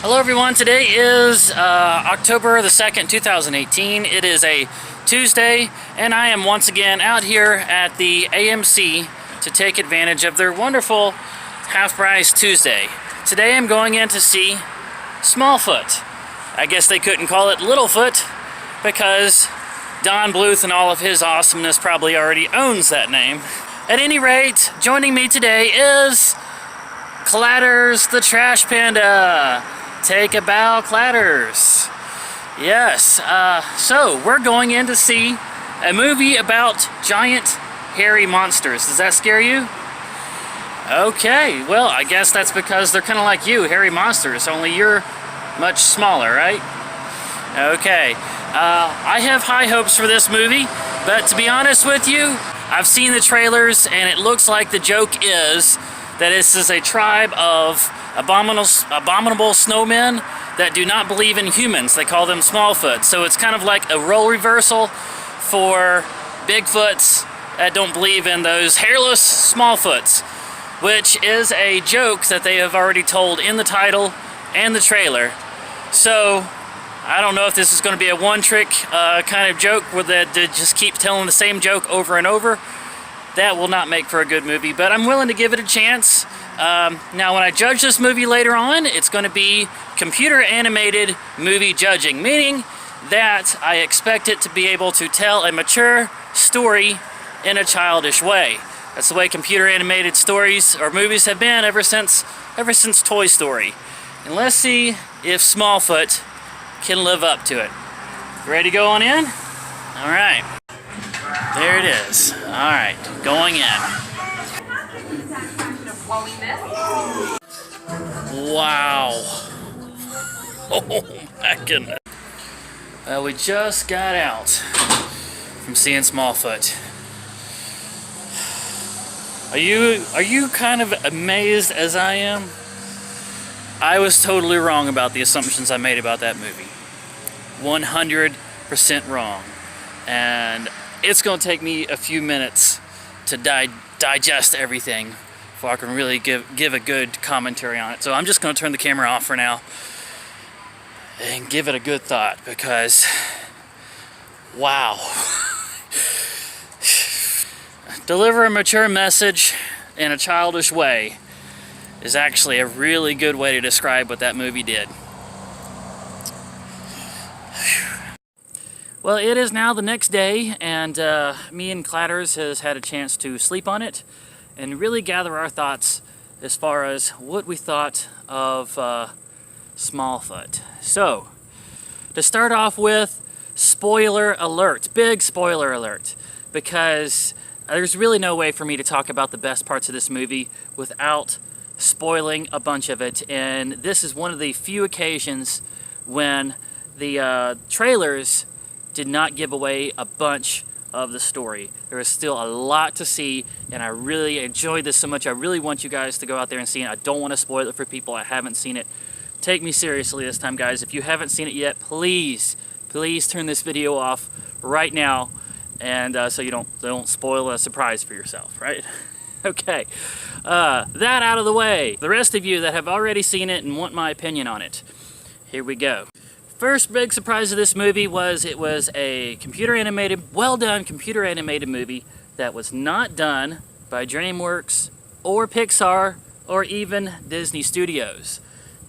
Hello everyone, today is October the 2nd, 2018. It is a Tuesday, and I am once again out here at the AMC to take advantage of their wonderful half-price Tuesday. Today I'm going in to see Smallfoot. I guess they couldn't call it Littlefoot because Don Bluth and all of his awesomeness probably already owns that name. At any rate, joining me today is Clatters the Trash Panda. Take a bow, Clatters. Yes, so we're going in to see a movie about giant hairy monsters. Does that scare you? Okay, well, I guess that's because they're kind of like you, hairy monsters, only you're much smaller, right? Okay, I have high hopes for this movie, but to be honest with you, I've seen the trailers and it looks like the joke is that this is a tribe of abominable snowmen that do not believe in humans. They call them Smallfoot. So it's kind of like a role reversal for Bigfoots that don't believe in those hairless Smallfoots, which is a joke that they have already told in the title and the trailer. So I don't know if this is going to be a one-trick kind of joke where they just keep telling the same joke over and over. That will not make for a good movie, but I'm willing to give it a chance. Now, when I judge this movie later on, it's going to be computer animated movie judging, meaning that I expect it to be able to tell a mature story in a childish way. That's the way computer animated stories or movies have been ever since Toy Story. And let's see if Smallfoot can live up to it. Ready to go on in? All right. There it is. All right, going in. Wow. Oh my goodness. Well, we just got out from seeing Smallfoot. Are you kind of amazed as I am? I was totally wrong about the assumptions I made about that movie. 100% wrong. And it's going to take me a few minutes to digest everything before I can really give a good commentary on it. So I'm just going to turn the camera off for now and give it a good thought because, wow. Deliver a mature message in a childish way is actually a really good way to describe what that movie did. Well, it is now the next day, and me and Clatters has had a chance to sleep on it and really gather our thoughts as far as what we thought of Smallfoot. So, to start off with, spoiler alert, big spoiler alert, because there's really no way for me to talk about the best parts of this movie without spoiling a bunch of it, and this is one of the few occasions when the trailers did not give away a bunch of the story. There is still a lot to see, and I really enjoyed this so much. I really want you guys to go out there and see it. I don't want to spoil it for people that haven't seen it. Take me seriously this time, guys. If you haven't seen it yet, please turn this video off right now, and so you don't spoil a surprise for yourself, right? Okay, that out of the way. The rest of you that have already seen it and want my opinion on it, here we go. First big surprise of this movie was it was a well done computer animated movie that was not done by DreamWorks or Pixar or even Disney Studios.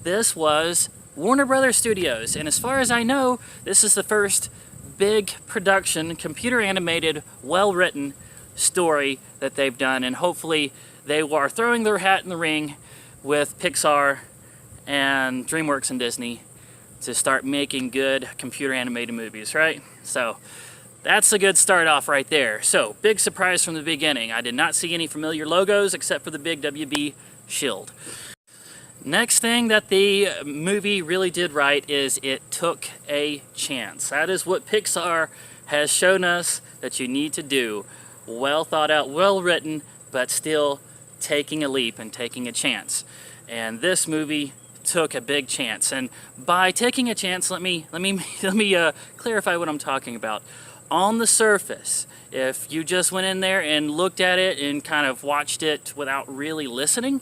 This was Warner Brothers Studios, and as far as I know, this is the first big production, computer animated, well written story that they've done, and hopefully they are throwing their hat in the ring with Pixar and DreamWorks and Disney to start making good computer animated movies, right? So that's a good start off right there. So big surprise from the beginning. I did not see any familiar logos except for the big WB shield. Next thing that the movie really did right is it took a chance. That is what Pixar has shown us that you need to do. Well thought out, well written, but still taking a leap and taking a chance. And this movie took a big chance, and by taking a chance, let me clarify what I'm talking about. On the surface, if you just went in there and looked at it and kind of watched it without really listening,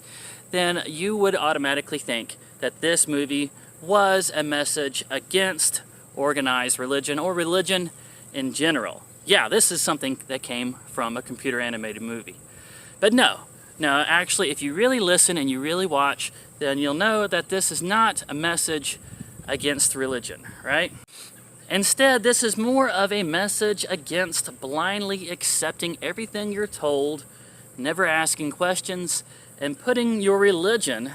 then you would automatically think that this movie was a message against organized religion or religion in general. Yeah, this is something that came from a computer animated movie. But no, actually, if you really listen and you really watch, then you'll know that this is not a message against religion, right? Instead, this is more of a message against blindly accepting everything you're told, never asking questions, and putting your religion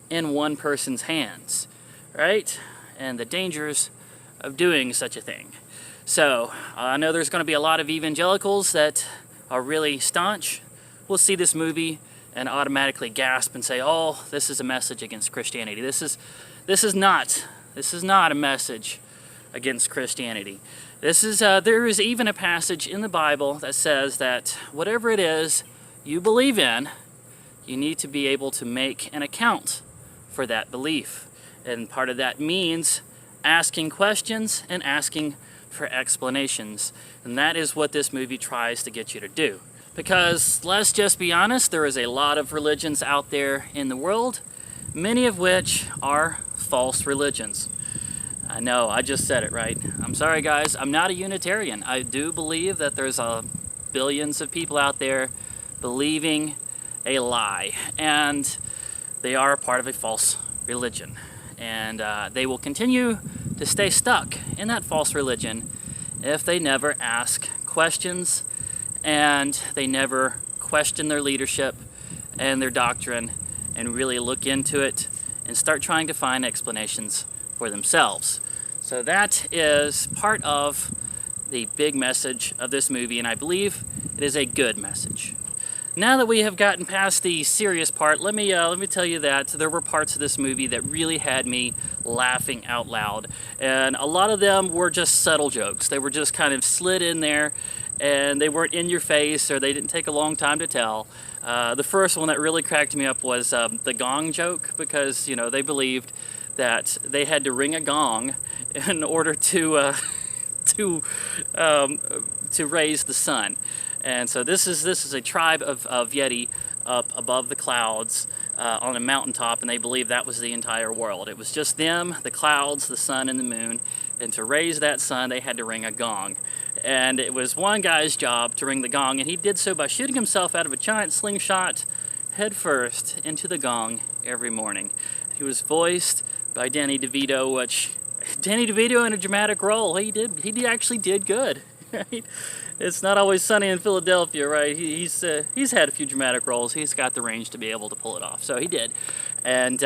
in one person's hands, right? And the dangers of doing such a thing. So, I know there's going to be a lot of evangelicals that are really staunch. Will see this movie and automatically gasp and say, "Oh, this is a message against Christianity. This is not a message against Christianity." There is even a passage in the Bible that says that whatever it is you believe in, you need to be able to make an account for that belief. And part of that means asking questions and asking for explanations. And that is what this movie tries to get you to do. Because let's just be honest, there is a lot of religions out there in the world, many of which are false religions. I know, I just said it, right? I'm sorry, guys. I'm not a Unitarian. I do believe that there's billions of people out there believing a lie, and they are a part of a false religion. And they will continue to stay stuck in that false religion if they never ask questions and they never question their leadership and their doctrine and really look into it and start trying to find explanations for themselves. So that is part of the big message of this movie, and I believe it is a good message. Now that we have gotten past the serious part, let me tell you that there were parts of this movie that really had me laughing out loud, and a lot of them were just subtle jokes. They were just kind of slid in there, and they weren't in your face, or they didn't take a long time to tell. The first one that really cracked me up was the gong joke, because they believed that they had to ring a gong in order to raise the sun. And so this is a tribe of Yeti up above the clouds on a mountaintop, and they believed that was the entire world. It was just them, the clouds, the sun, and the moon. And to raise that sun, they had to ring a gong. And it was one guy's job to ring the gong, and he did so by shooting himself out of a giant slingshot head first into the gong every morning. He was voiced by Danny DeVito, which Danny DeVito in a dramatic role, he actually did good. Right? It's not always sunny in Philadelphia, right? He's had a few dramatic roles. He's got the range to be able to pull it off, so he did. And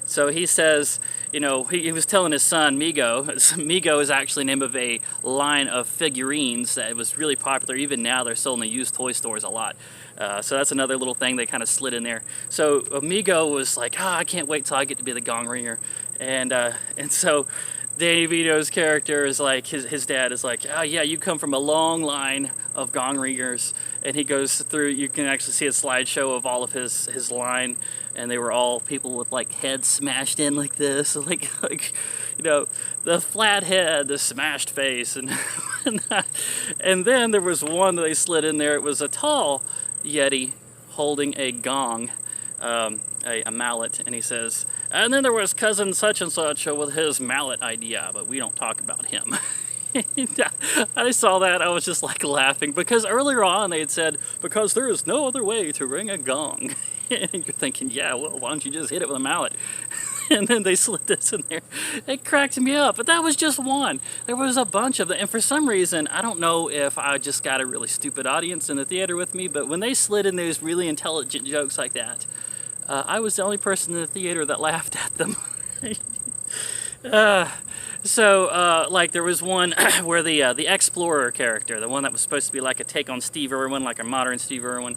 so he says, he was telling his son, Migo. Migo is actually the name of a line of figurines that was really popular. Even now, they're sold in the used toy stores a lot. So that's another little thing they kind of slid in there. So Migo was like, I can't wait till I get to be the gong ringer. And so Danny DeVito's character is like, his dad is like, oh yeah, you come from a long line of gong ringers. And he goes through, you can actually see a slideshow of all of his line, and they were all people with like heads smashed in like this, like the flat head, the smashed face, and and then there was one that they slid in there. It was a tall Yeti holding a gong, a mallet, and he says, and then there was cousin such and such with his mallet idea, but we don't talk about him. I saw that, I was just like laughing, because earlier on they had said, because there is no other way to ring a gong. And you're thinking, yeah, well, why don't you just hit it with a mallet? And then they slid this in there. It cracked me up, but that was just one. There was a bunch of them, and for some reason, I don't know if I just got a really stupid audience in the theater with me, but when they slid in those really intelligent jokes like that, I was the only person in the theater that laughed at them. Like there was one where the Explorer character, the one that was supposed to be like a take on Steve Irwin, like a modern Steve Irwin,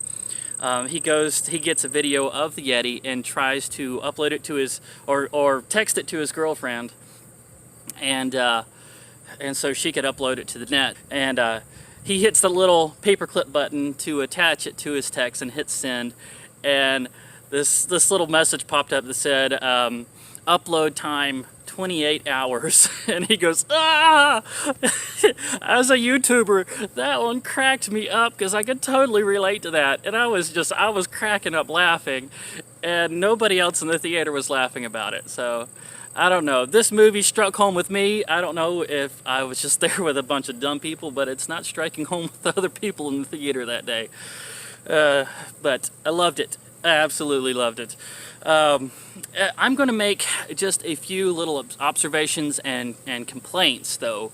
he gets a video of the Yeti and tries to upload it to his, or text it to his girlfriend, and so she could upload it to the net. And he hits the little paperclip button to attach it to his text and hits send, and this little message popped up that said, upload time 28 hours. And he goes, ah! As a YouTuber, that one cracked me up, because I could totally relate to that. And I was cracking up laughing. and nobody else in the theater was laughing about it. So I don't know. This movie struck home with me. I don't know if I was just there with a bunch of dumb people, but it's not striking home with other people in the theater that day. But I loved it. I absolutely loved it. I'm going to make just a few little observations and complaints, though.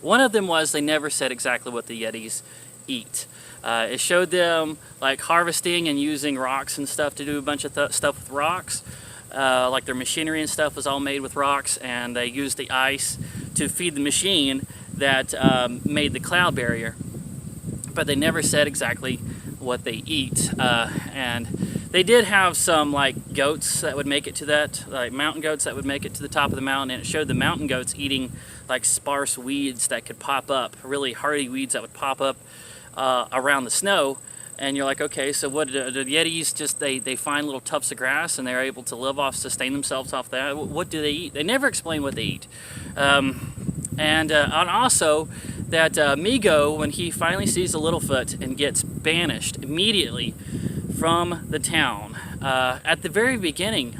One of them was they never said exactly what the Yetis eat. It showed them like harvesting and using rocks and stuff to do a bunch of stuff with rocks. Like their machinery and stuff was all made with rocks, and they used the ice to feed the machine that made the cloud barrier. But they never said exactly what they eat. And they did have some like goats that would make it to that, like mountain goats that would make it to the top of the mountain, and it showed the mountain goats eating like sparse weeds that could pop up, really hardy weeds that would pop up around the snow. And you're like, okay, so what do the Yetis just, they find little tufts of grass and they're able to sustain themselves off that? What do they eat? They never explain what they eat. And also that Migo, when he finally sees the Littlefoot and gets banished immediately from the town, at the very beginning,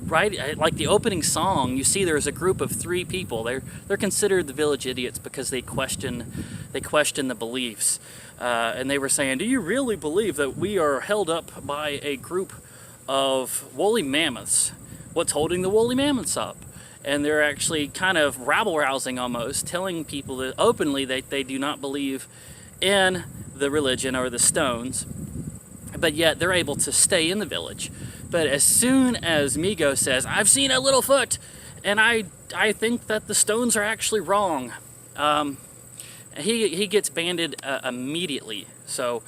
right, like the opening song, you see there's a group of 3 people. They're considered the village idiots because they question the beliefs. And they were saying, do you really believe that we are held up by a group of woolly mammoths? What's holding the woolly mammoths up? And they're actually kind of rabble-rousing almost, telling people that openly they do not believe in the religion or the stones, but yet they're able to stay in the village. But as soon as Migo says, I've seen a Littlefoot, and I think that the stones are actually wrong, he gets banded immediately. So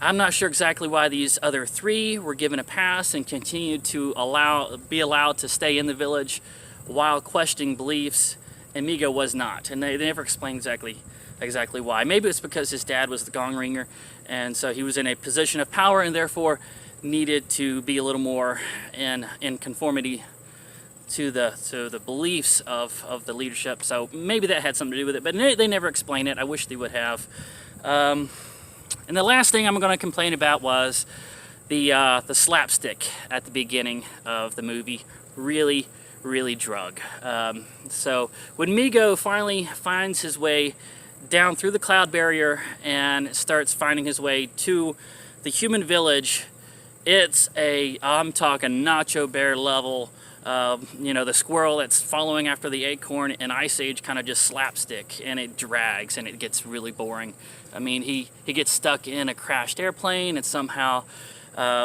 I'm not sure exactly why these other 3 were given a pass and continued to be allowed to stay in the village while questioning beliefs, and Migo was not. And they never explained exactly why. Maybe it's because his dad was the gong ringer, and so he was in a position of power and therefore needed to be a little more in conformity to the beliefs of the leadership. So maybe that had something to do with it, but they never explain it. I wish they would have. And the last thing I'm going to complain about was the slapstick at the beginning of the movie. Really drug. So when Migo finally finds his way down through the cloud barrier and starts finding his way to the human village, it's I'm talking Nacho Bear level. The squirrel that's following after the acorn in Ice Age kind of just slapstick, and it drags and it gets really boring. I mean, he gets stuck in a crashed airplane, and somehow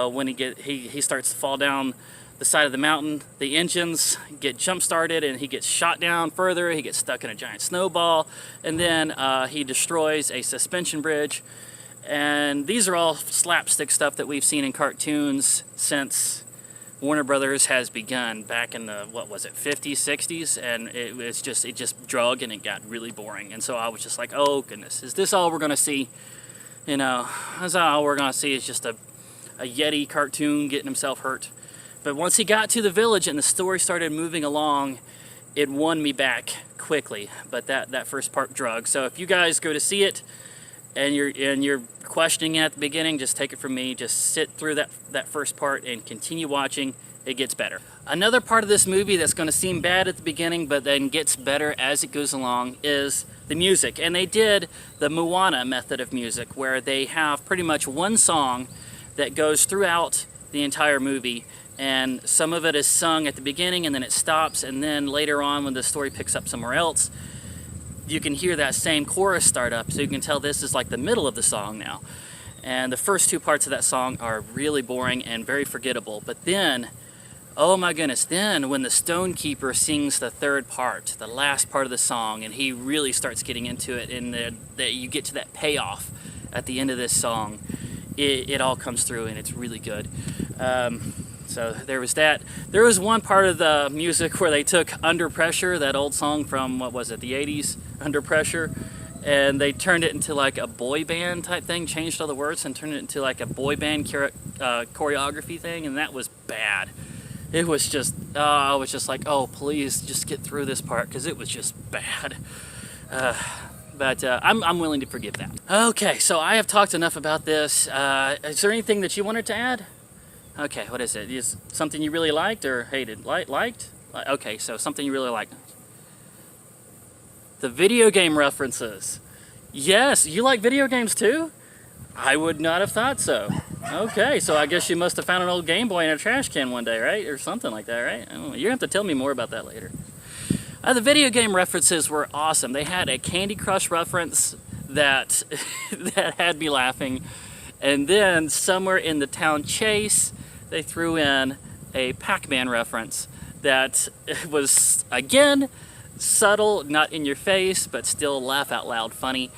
when he starts to fall down the side of the mountain, the engines get jump-started and he gets shot down further. He gets stuck in a giant snowball, and then he destroys a suspension bridge. And these are all slapstick stuff that we've seen in cartoons since Warner Brothers has begun back in the, 50s, 60s, and it just drug and it got really boring. And so I was just like, oh goodness, is this all we're gonna see? That's all we're gonna see is just a Yeti cartoon getting himself hurt. But once he got to the village and the story started moving along, it won me back quickly. But that first part drug. So if you guys go to see it and you're questioning it at the beginning, just take it from me. Just sit through that first part and continue watching. It gets better. Another part of this movie that's going to seem bad at the beginning but then gets better as it goes along is the music. And they did the Moana method of music, where they have pretty much one song that goes throughout the entire movie. And some of it is sung at the beginning and then it stops, and then later on when the story picks up somewhere else, you can hear that same chorus start up, so you can tell this is like the middle of the song now. And the first 2 parts of that song are really boring and very forgettable. But then, oh my goodness, then when the Stonekeeper sings the 3rd part, the last part of the song, and he really starts getting into it, and you get to that payoff at the end of this song, it all comes through and it's really good. So there was that. There was one part of the music where they took Under Pressure, that old song from, the 80s, Under Pressure, and they turned it into like a boy band type thing, changed all the words and turned it into like a boy band choreography thing, and that was bad. It was just, I was just like, oh, please just get through this part, because it was just bad. But I'm willing to forgive that. Okay, so I have talked enough about this. Is there anything that you wanted to add? Okay, what is it? Is something you really liked or hated? Liked? Okay, so something you really liked. The video game references. Yes, you like video games too? I would not have thought so. Okay, so I guess you must have found an old Game Boy in a trash can one day, right? Or something like that, right? Oh, you're gonna have to tell me more about that later. The video game references were awesome. They had a Candy Crush reference that that had me laughing. And then somewhere in the town chase, they threw in a Pac-Man reference that was, again, subtle, not in your face, but still laugh out loud funny.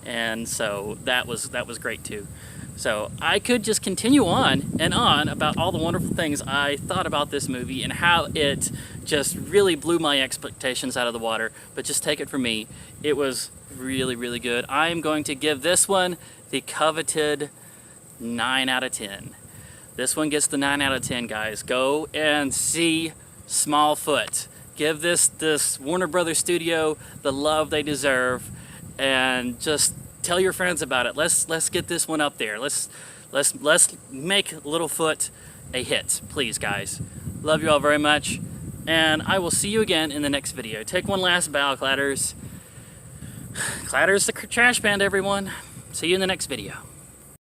And so that was great too. So I could just continue on and on about all the wonderful things I thought about this movie and how it just really blew my expectations out of the water. But just take it from me, it was really, really good. I'm going to give this one the coveted 9 out of 10. This one gets the 9 out of 10, guys. Go and see Smallfoot. Give this Warner Brothers studio the love they deserve, and just tell your friends about it. Let's get this one up there. Let's make Littlefoot a hit, please, guys. Love you all very much, and I will see you again in the next video. Take one last bow, Clatters. Clatters the trash band, everyone. See you in the next video.